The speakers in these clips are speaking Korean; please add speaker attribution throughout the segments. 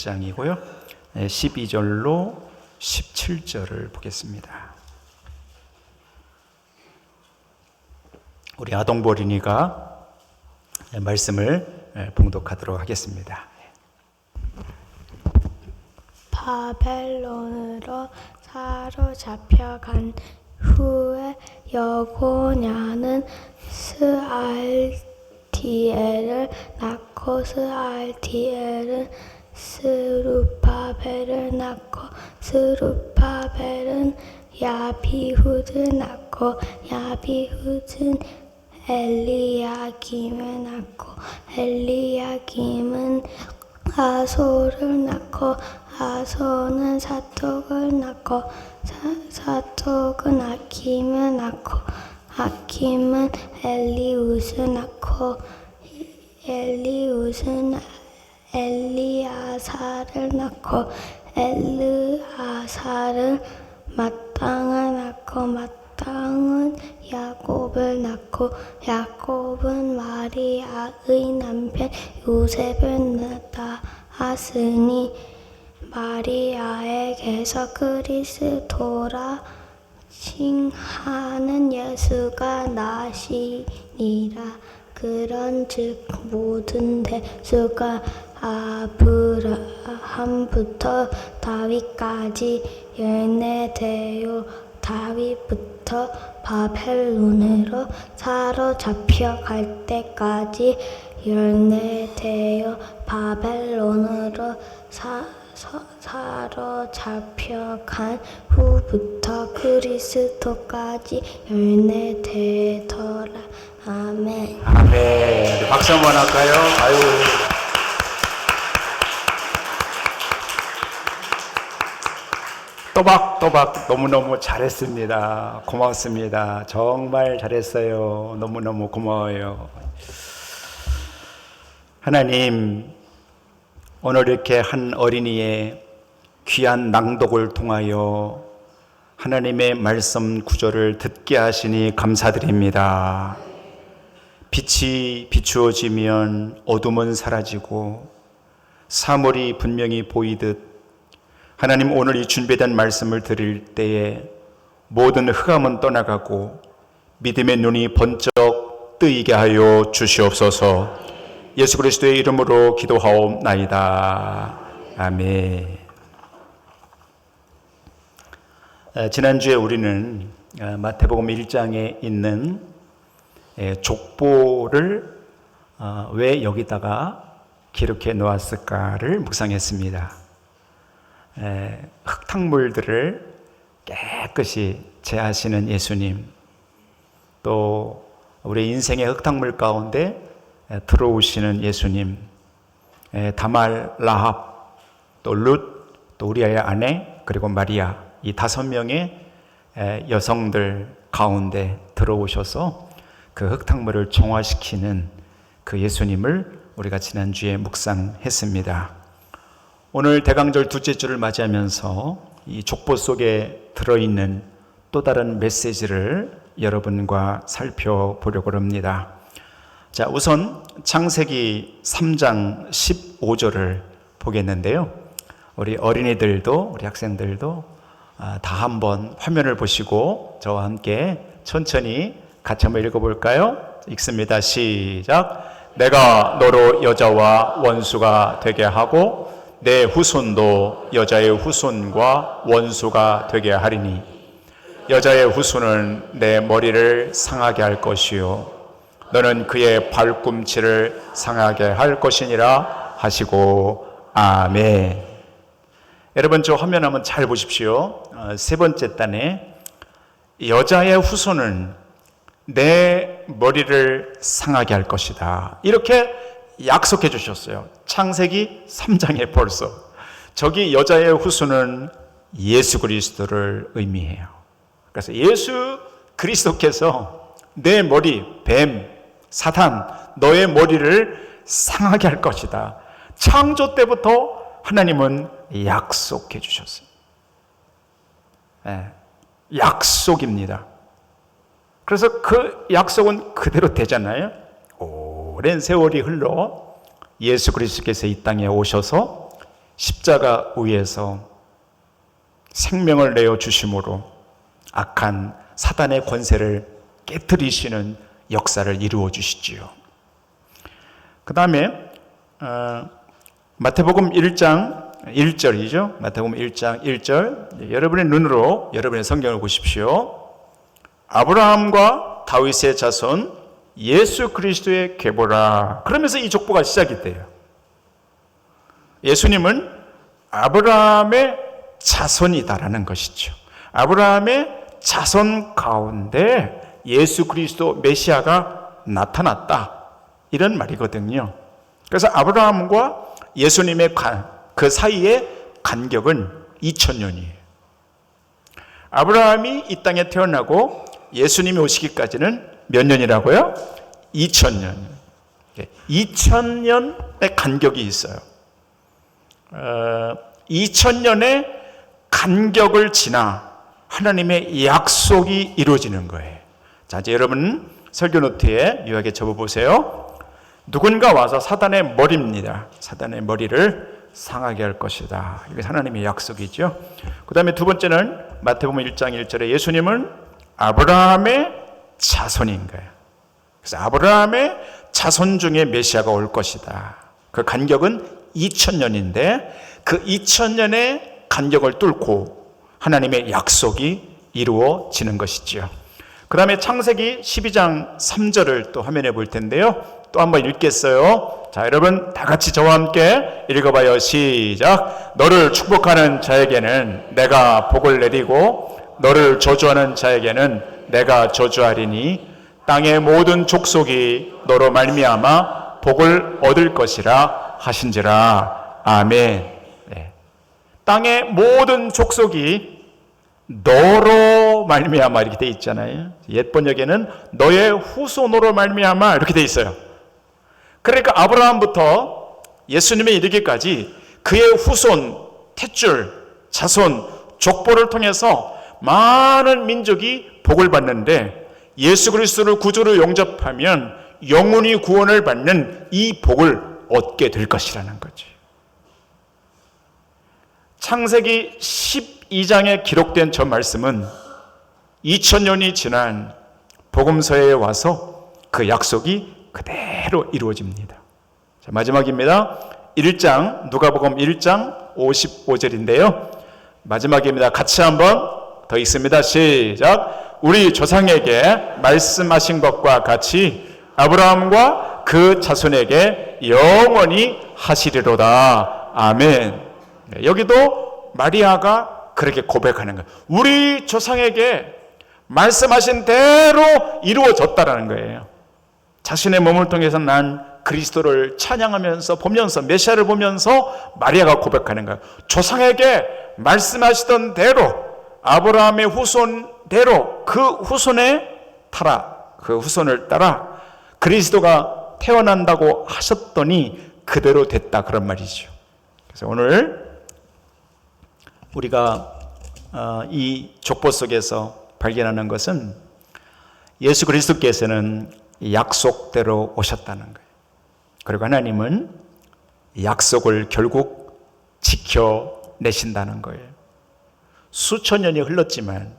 Speaker 1: 1장이고요. 12절로 17절을 보겠습니다. 우리 아동보린이가 말씀을 봉독하도록 하겠습니다.
Speaker 2: 바벨론으로 사로잡혀간 후에 여고냐는 스알디엘을 낳고 스알디엘은 스룹바벨을 낳고 스룹바벨은 야비훗을 낳고 야비훗은 엘리야김을 낳고 엘리야김은 아소를 낳고 아소는 사독을 낳고 사독은 아킴을 낳고 아킴은 엘리웃을 낳고 엘리웃은 엘리아사를 낳고 엘리아사를 마땅을 낳고 마땅은 야곱을 낳고 야곱은 마리아의 남편 요셉을 낳았으니 마리아에게서 그리스도라 칭하는 예수가 나시니라. 그런즉 모든 대수가 아브라함부터 다윗까지 14대요 다윗부터 바벨론으로 사로잡혀갈 때까지 14대요 바벨론으로 사로잡혀간 후부터 그리스도까지 14대더라. 아멘.
Speaker 1: 아멘. 박수 한번 할까요? 아유. 또박또박 너무너무 잘했습니다. 고맙습니다. 정말 잘했어요. 너무너무 고마워요. 하나님, 오늘 이렇게 한 어린이의 귀한 낭독을 통하여 하나님의 말씀 구절을 듣게 하시니 감사드립니다. 빛이 비추어지면 어둠은 사라지고 사물이 분명히 보이듯 하나님, 오늘 이 준비된 말씀을 드릴 때에 모든 흑암은 떠나가고 믿음의 눈이 번쩍 뜨이게 하여 주시옵소서. 예수 그리스도의 이름으로 기도하옵나이다. 아멘. 지난주에 우리는 마태복음 1장에 있는 족보를 왜 여기다가 기록해 놓았을까를 묵상했습니다. 흙탕물들을 깨끗이 제하시는 예수님, 또 우리 인생의 흙탕물 가운데 들어오시는 예수님, 다말, 라합, 또 룻, 또 우리의 아내, 그리고 마리아, 이 5명의 여성들 가운데 들어오셔서 그 흙탕물을 정화시키는 그 예수님을 우리가 지난주에 묵상했습니다. 오늘 대강절 둘째 주를 맞이하면서 이 족보 속에 들어있는 또 다른 메시지를 여러분과 살펴보려고 합니다. 자, 우선 창세기 3장 15절을 보겠는데요. 우리 어린이들도 우리 학생들도 다 한번 화면을 보시고 저와 함께 천천히 같이 한번 읽어볼까요? 읽습니다. 시작. 내가 너로 여자와 원수가 되게 하고 내 후손도 여자의 후손과 원수가 되게 하리니 여자의 후손은 내 머리를 상하게 할 것이요 너는 그의 발꿈치를 상하게 할 것이니라 하시고 아멘. 여러분, 저 화면 한번 잘 보십시오. 세 번째 단에 여자의 후손은 내 머리를 상하게 할 것이다, 이렇게 약속해 주셨어요. 창세기 3장에 벌써. 저기 여자의 후손은 예수 그리스도를 의미해요. 그래서 예수 그리스도께서 내 머리, 뱀, 사탄, 너의 머리를 상하게 할 것이다. 창조 때부터 하나님은 약속해 주셨어요. 약속입니다. 그래서 그 약속은 그대로 되잖아요. 오랜 세월이 흘러 예수 그리스도께서 이 땅에 오셔서 십자가 위에서 생명을 내어 주심으로 악한 사단의 권세를 깨뜨리시는 역사를 이루어 주시지요. 그 다음에 마태복음 1장 1절이죠. 마태복음 1장 1절. 여러분의 눈으로 여러분의 성경을 보십시오. 아브라함과 다윗의 자손 예수 그리스도의 계보라. 그러면서 이 족보가 시작이 돼요. 예수님은 아브라함의 자손이다라는 것이죠. 아브라함의 자손 가운데 예수 그리스도 메시아가 나타났다. 이런 말이거든요. 그래서 아브라함과 예수님의 그 사이의 간격은 2000년이에요. 아브라함이 이 땅에 태어나고 예수님이 오시기까지는 몇 년이라고요? 2000년. 2000년의 간격이 있어요. 2000년의 간격을 지나 하나님의 약속이 이루어지는 거예요. 자, 이제 여러분 설교 노트에 유하게 적어보세요. 누군가 와서 사단의 머리입니다. 사단의 머리를 상하게 할 것이다. 이게 하나님의 약속이죠. 그 다음에 두 번째는 마태복음 1장 1절에 예수님은 아브라함의 자손인 거예요. 그래서 아브라함의 자손 중에 메시아가 올 것이다. 그 간격은 2000년인데 그 2000년의 간격을 뚫고 하나님의 약속이 이루어지는 것이지요. 그 다음에 창세기 12장 3절을 또 화면에 볼 텐데요. 또 한번 읽겠어요. 자, 여러분 다 같이 저와 함께 읽어봐요. 시작. 너를 축복하는 자에게는 내가 복을 내리고 너를 저주하는 자에게는 내가 저주하리니 땅의 모든 족속이 너로 말미암아 복을 얻을 것이라 하신지라. 아멘. 네. 땅의 모든 족속이 너로 말미암아 이렇게 돼 있잖아요. 옛 번역에는 너의 후손으로 말미암아 이렇게 돼 있어요. 그러니까 아브라함부터 예수님에 이르기까지 그의 후손, 탯줄, 자손, 족보를 통해서 많은 민족이 복을 받는데 예수 그리스도를 구주로 영접하면 영원히 구원을 받는 이 복을 얻게 될 것이라는 거지. 창세기 12장에 기록된 저 말씀은 2000년이 지난 복음서에 와서 그 약속이 그대로 이루어집니다. 자, 마지막입니다. 1장 누가복음 1장 55절인데요. 마지막입니다. 같이 한번 더 읽습니다. 시작. 우리 조상에게 말씀하신 것과 같이 아브라함과 그 자손에게 영원히 하시리로다. 아멘. 여기도 마리아가 그렇게 고백하는 거예요. 우리 조상에게 말씀하신 대로 이루어졌다라는 거예요. 자신의 몸을 통해서 난 그리스도를 찬양하면서 보면서 메시아를 보면서 마리아가 고백하는 거예요. 조상에게 말씀하시던 대로 아브라함의 후손대로 그 후손을 따라 그리스도가 태어난다고 하셨더니 그대로 됐다 그런 말이죠. 그래서 오늘 우리가 이 족보 속에서 발견하는 것은 예수 그리스도께서는 약속대로 오셨다는 거예요. 그리고 하나님은 약속을 결국 지켜내신다는 거예요. 수천 년이 흘렀지만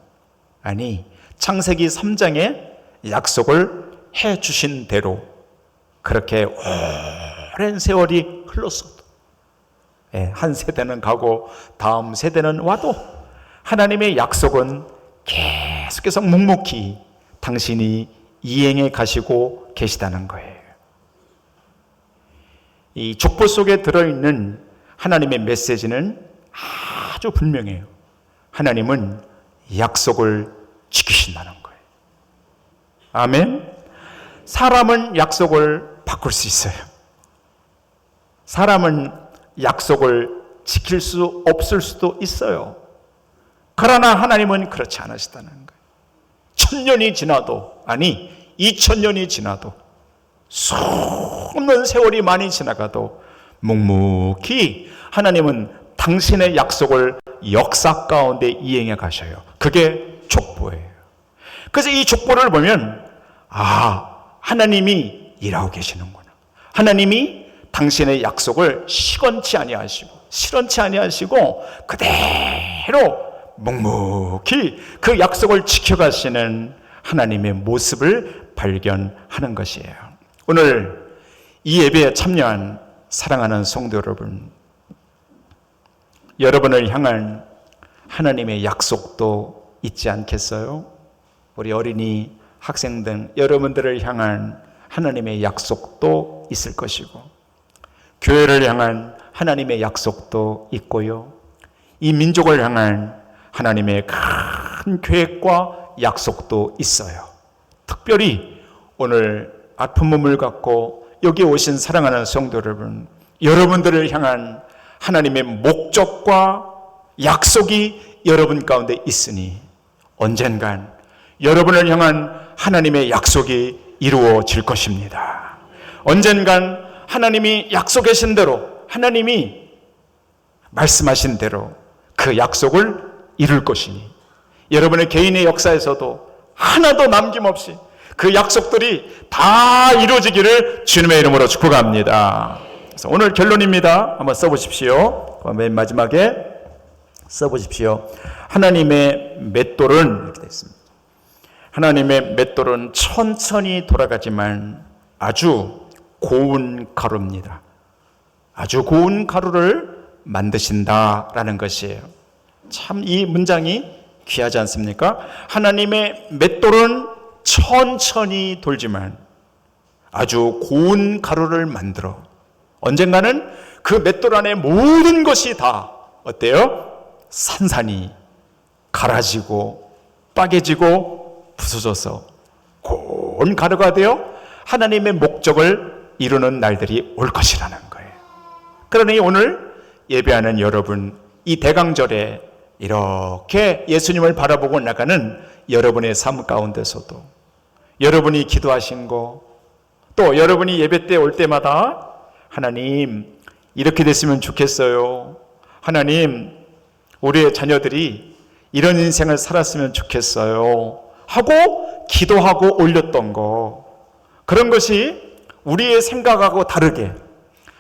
Speaker 1: 창세기 3장에 약속을 해주신 대로 그렇게 오랜 세월이 흘렀어도 한 세대는 가고 다음 세대는 와도 하나님의 약속은 계속해서 묵묵히 당신이 이행해 가시고 계시다는 거예요. 이 족보 속에 들어있는 하나님의 메시지는 아주 분명해요. 하나님은 약속을 지키신다는 거예요. 아멘. 사람은 약속을 바꿀 수 있어요. 사람은 약속을 지킬 수 없을 수도 있어요. 그러나 하나님은 그렇지 않으시다는 거예요. 1000년이 지나도 2000년이 지나도 수없는 세월이 많이 지나가도 묵묵히 하나님은 당신의 약속을 역사 가운데 이행해 가셔요. 그게 족보예요. 그래서 이 족보를 보면 하나님이 일하고 계시는구나. 하나님이 당신의 약속을 시건치 아니하시고 실현치 아니하시고 그대로 묵묵히 그 약속을 지켜가시는 하나님의 모습을 발견하는 것이에요. 오늘 이 예배에 참여한 사랑하는 성도 여러분, 여러분을 향한 하나님의 약속도 있지 않겠어요? 우리 어린이, 학생 등 여러분들을 향한 하나님의 약속도 있을 것이고, 교회를 향한 하나님의 약속도 있고요, 이 민족을 향한 하나님의 큰 계획과 약속도 있어요. 특별히 오늘 아픈 몸을 갖고 여기 오신 사랑하는 성도 여러분, 여러분들을 향한 하나님의 목적과 약속이 여러분 가운데 있으니 언젠간 여러분을 향한 하나님의 약속이 이루어질 것입니다. 언젠간 하나님이 약속하신 대로, 하나님이 말씀하신 대로 그 약속을 이룰 것이니 여러분의 개인의 역사에서도 하나도 남김없이 그 약속들이 다 이루어지기를 주님의 이름으로 축복합니다. 그래서 오늘 결론입니다. 한번 써보십시오. 맨 마지막에 써보십시오. 하나님의 맷돌은 이렇게 되어 있습니다. 하나님의 맷돌은 천천히 돌아가지만 아주 고운 가루입니다. 아주 고운 가루를 만드신다라는 것이에요. 참 이 문장이 귀하지 않습니까? 하나님의 맷돌은 천천히 돌지만 아주 고운 가루를 만들어 언젠가는 그 맷돌 안에 모든 것이 다 어때요? 산산이 갈아지고 빠개지고 부서져서 고운 가루가 되어 하나님의 목적을 이루는 날들이 올 것이라는 거예요. 그러니 오늘 예배하는 여러분, 이 대강절에 이렇게 예수님을 바라보고 나가는 여러분의 삶 가운데서도 여러분이 기도하신 거, 또 여러분이 예배 때 올 때마다 하나님 이렇게 됐으면 좋겠어요, 하나님 우리의 자녀들이 이런 인생을 살았으면 좋겠어요 하고 기도하고 올렸던 거, 그런 것이 우리의 생각하고 다르게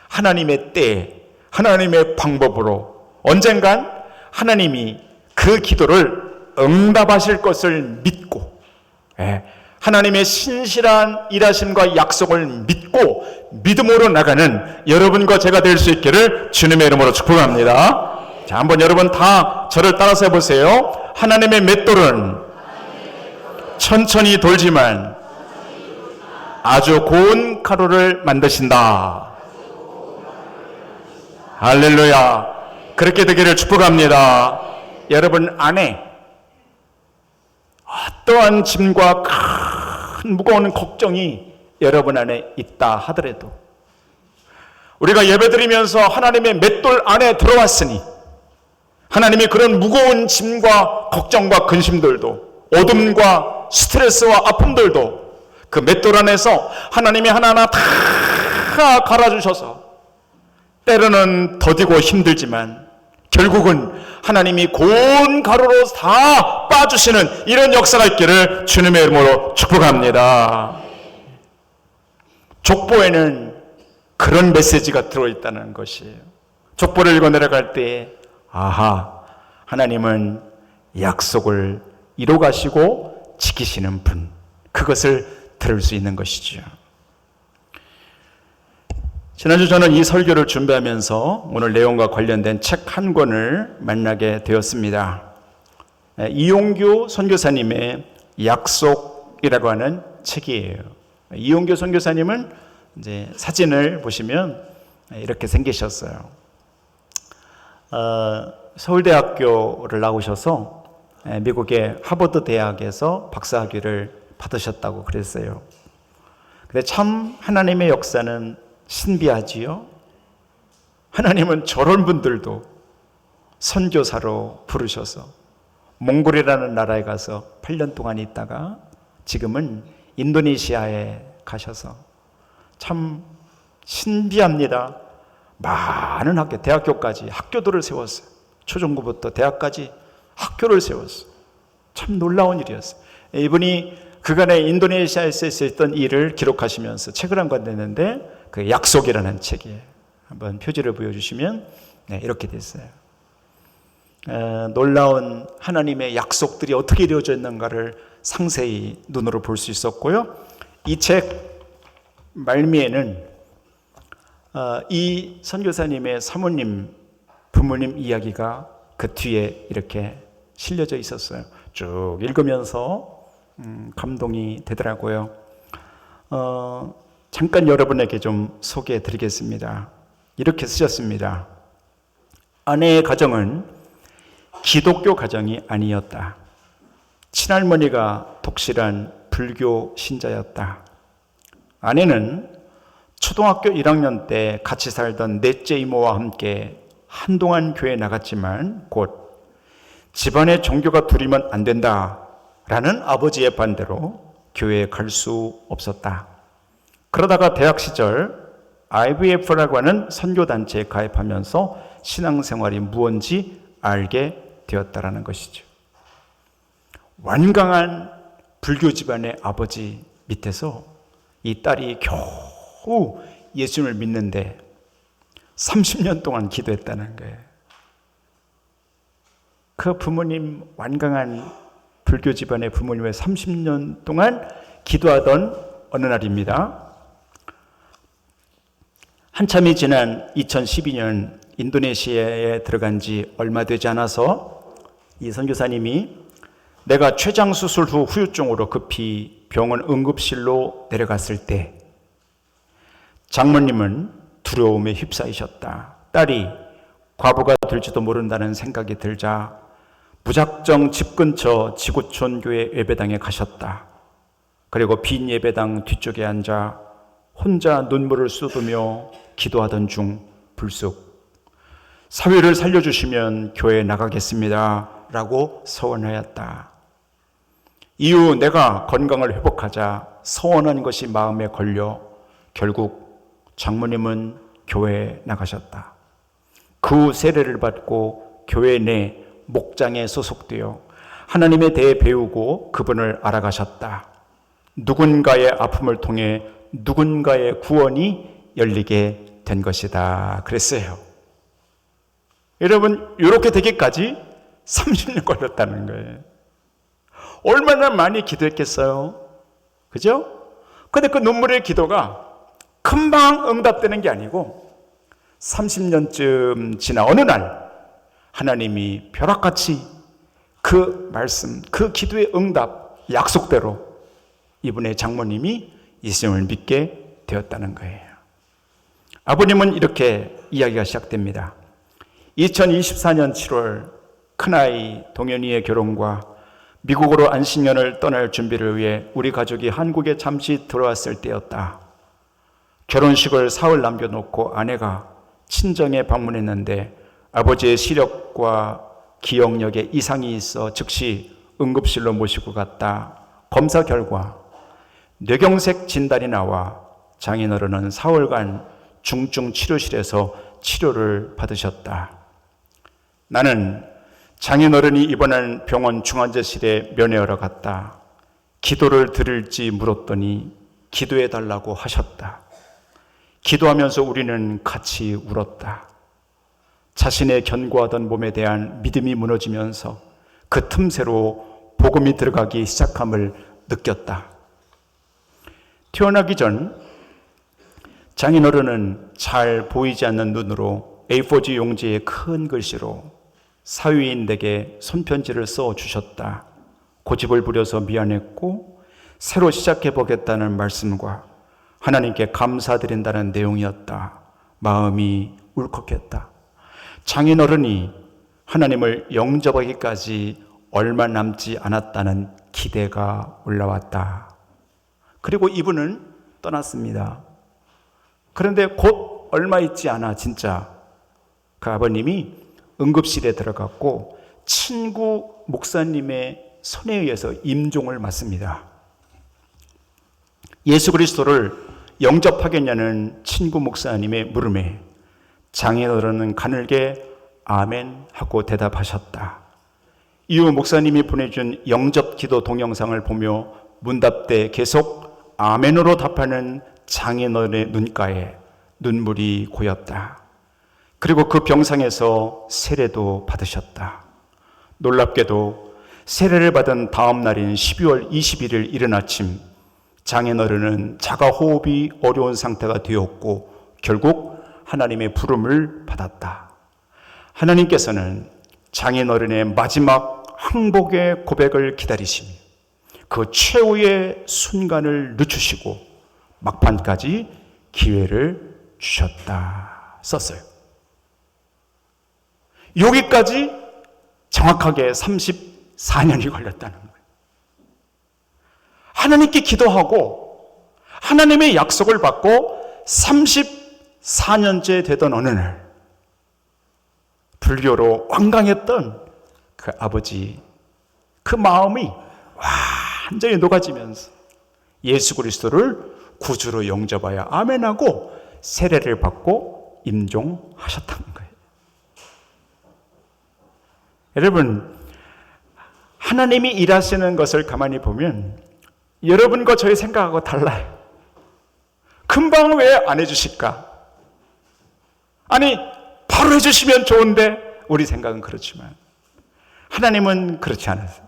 Speaker 1: 하나님의 때, 하나님의 방법으로 언젠간 하나님이 그 기도를 응답하실 것을 믿고, 하나님의 신실한 일하심과 약속을 믿고 믿음으로 나가는 여러분과 제가 될 수 있기를 주님의 이름으로 축복합니다. 자, 한번 여러분 다 저를 따라서 해보세요. 하나님의 맷돌은 천천히 돌지만 아주 고운 가루를 만드신다. 할렐루야. 그렇게 되기를 축복합니다. 여러분 안에 어떠한 짐과 큰 무거운 걱정이 여러분 안에 있다 하더라도 우리가 예배드리면서 하나님의 맷돌 안에 들어왔으니 하나님이 그런 무거운 짐과 걱정과 근심들도, 어둠과 스트레스와 아픔들도 그 맷돌 안에서 하나님이 하나하나 다 갈아주셔서 때로는 더디고 힘들지만 결국은 하나님이 고운 가루로 다 빠주시는 이런 역사가 있기를 주님의 이름으로 축복합니다. 족보에는 그런 메시지가 들어있다는 것이에요. 족보를 읽어 내려갈 때 아하, 하나님은 약속을 이루가시고 지키시는 분, 그것을 들을 수 있는 것이죠. 지난주 저는 이 설교를 준비하면서 오늘 내용과 관련된 책 한 권을 만나게 되었습니다. 이용규 선교사님의 약속이라고 하는 책이에요. 이용규 선교사님은 이제 사진을 보시면 이렇게 생기셨어요. 서울대학교를 나오셔서 미국의 하버드 대학에서 박사학위를 받으셨다고 그랬어요. 근데 참 하나님의 역사는 신비하지요. 하나님은 저런 분들도 선교사로 부르셔서 몽골이라는 나라에 가서 8년 동안 있다가 지금은 인도네시아에 가셔서 참 신비합니다. 많은 학교, 대학교까지 학교들을 세웠어요. 초중고부터 대학까지 학교를 세웠어요. 참 놀라운 일이었어요. 이분이 그간의 인도네시아에서 있었던 일을 기록하시면서 책을 한 권 냈는데 그 약속이라는 책이에요. 한번 표지를 보여주시면 네, 이렇게 됐어요. 놀라운 하나님의 약속들이 어떻게 이루어져 있는가를 상세히 눈으로 볼 수 있었고요. 이 책 말미에는 이 선교사님의 사모님, 부모님 이야기가 그 뒤에 이렇게 실려져 있었어요. 쭉 읽으면서 감동이 되더라고요. 잠깐 여러분에게 좀 소개해 드리겠습니다. 이렇게 쓰셨습니다. 아내의 가정은 기독교 가정이 아니었다. 친할머니가 독실한 불교 신자였다. 아내는 초등학교 1학년 때 같이 살던 넷째 이모와 함께 한동안 교회에 나갔지만 곧 집안에 종교가 둘이면 안 된다라는 아버지의 반대로 교회에 갈 수 없었다. 그러다가 대학 시절 IVF라고 하는 선교단체에 가입하면서 신앙생활이 무언지 알게 되었다라는 것이죠. 완강한 불교 집안의 아버지 밑에서 이 딸이 겨우 예수님을 믿는데 30년 동안 기도했다는 거예요. 그 부모님, 완강한 불교 집안의 부모님의 30년 동안 기도하던 어느 날입니다. 한참이 지난 2012년 인도네시아에 들어간 지 얼마 되지 않아서 이 선교사님이 내가 췌장 수술 후 후유증으로 급히 병원 응급실로 내려갔을 때 장모님은 두려움에 휩싸이셨다. 딸이 과부가 될지도 모른다는 생각이 들자 무작정 집 근처 지구촌 교회 예배당에 가셨다. 그리고 빈 예배당 뒤쪽에 앉아 혼자 눈물을 쏟으며 기도하던 중 불쑥 사위를 살려주시면 교회에 나가겠습니다 라고 서원하였다. 이후 내가 건강을 회복하자 서원한 것이 마음에 걸려 결국 장모님은 교회에 나가셨다. 그 후 세례를 받고 교회 내 목장에 소속되어 하나님에 대해 배우고 그분을 알아가셨다. 누군가의 아픔을 통해 누군가의 구원이 열리게 된 것이다. 그랬어요. 여러분, 이렇게 되기까지 30년 걸렸다는 거예요. 얼마나 많이 기도했겠어요? 그죠? 근데 그 눈물의 기도가 금방 응답되는 게 아니고 30년쯤 지나 어느 날 하나님이 벼락같이 그 말씀, 그 기도의 응답, 약속대로 이분의 장모님이 예수님을 믿게 되었다는 거예요. 아버님은 이렇게 이야기가 시작됩니다. 2024년 7월 큰아이 동현이의 결혼과 미국으로 안식년을 떠날 준비를 위해 우리 가족이 한국에 잠시 들어왔을 때였다. 결혼식을 사흘 남겨놓고 아내가 친정에 방문했는데 아버지의 시력과 기억력에 이상이 있어 즉시 응급실로 모시고 갔다. 검사 결과 뇌경색 진단이 나와 장인어른은 4월간 중증 치료실에서 치료를 받으셨다. 나는 장인어른이 입원한 병원 중환자실에 면회하러 갔다. 기도를 드릴지 물었더니 기도해달라고 하셨다. 기도하면서 우리는 같이 울었다. 자신의 견고하던 몸에 대한 믿음이 무너지면서 그 틈새로 복음이 들어가기 시작함을 느꼈다. 태어나기 전 장인어른은 잘 보이지 않는 눈으로 A4지 용지에 큰 글씨로 사위인에게 손편지를 써주셨다. 고집을 부려서 미안했고 새로 시작해보겠다는 말씀과 하나님께 감사드린다는 내용이었다. 마음이 울컥했다. 장인어른이 하나님을 영접하기까지 얼마 남지 않았다는 기대가 올라왔다. 그리고 이분은 떠났습니다. 그런데 곧 얼마 있지 않아 진짜 그 아버님이 응급실에 들어갔고 친구 목사님의 손에 의해서 임종을 맞습니다. 예수 그리스도를 영접하겠냐는 친구 목사님의 물음에 장인어른은 가늘게 아멘 하고 대답하셨다. 이후 목사님이 보내준 영접 기도 동영상을 보며 문답대 계속 아멘으로 답하는 장인어른의 눈가에 눈물이 고였다. 그리고 그 병상에서 세례도 받으셨다. 놀랍게도 세례를 받은 다음 날인 12월 21일 이른 아침 장인어른은 자가 호흡이 어려운 상태가 되었고 결국 하나님의 부름을 받았다. 하나님께서는 장인어른의 마지막 항복의 고백을 기다리시며 그 최후의 순간을 늦추시고 막판까지 기회를 주셨다 썼어요. 여기까지 정확하게 34년이 걸렸다는 거예요. 하나님께 기도하고 하나님의 약속을 받고 34년째 되던 어느 날 불교로 완강했던 그 아버지 그 마음이 완전히 녹아지면서 예수 그리스도를 구주로 영접하여 아멘하고 세례를 받고 임종하셨다는 거예요. 여러분, 하나님이 일하시는 것을 가만히 보면 여러분과 저의 생각하고 달라요. 금방 왜 안 해주실까? 아니, 바로 해주시면 좋은데 우리 생각은 그렇지만 하나님은 그렇지 않으세요.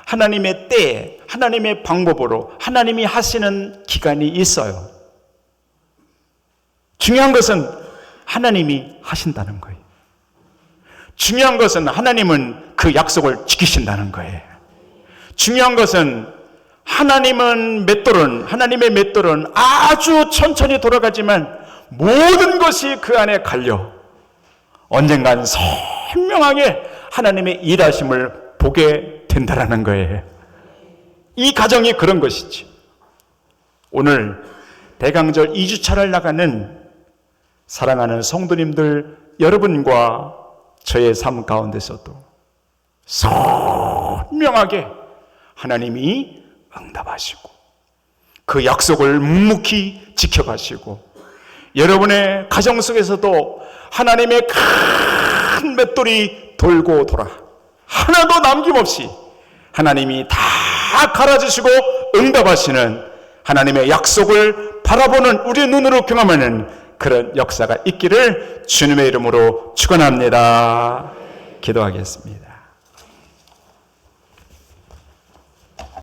Speaker 1: 하나님의 때에 하나님의 방법으로 하나님이 하시는 기간이 있어요. 중요한 것은 하나님이 하신다는 거예요. 중요한 것은 하나님은 그 약속을 지키신다는 거예요. 중요한 것은 하나님의 맷돌은 아주 천천히 돌아가지만 모든 것이 그 안에 갈려 언젠간 선명하게 하나님의 일하심을 보게 된다라는 거예요. 이 가정이 그런 것이지. 오늘 대강절 2주차를 나가는 사랑하는 성도님들 여러분과 저의 삶 가운데서도 선명하게 하나님이 응답하시고 그 약속을 묵묵히 지켜가시고 여러분의 가정 속에서도 하나님의 큰 맷돌이 돌고 돌아 하나도 남김없이 하나님이 다 갈아주시고 응답하시는 하나님의 약속을 바라보는 우리의 눈으로 경험하는 그런 역사가 있기를 주님의 이름으로 축원합니다. 기도하겠습니다.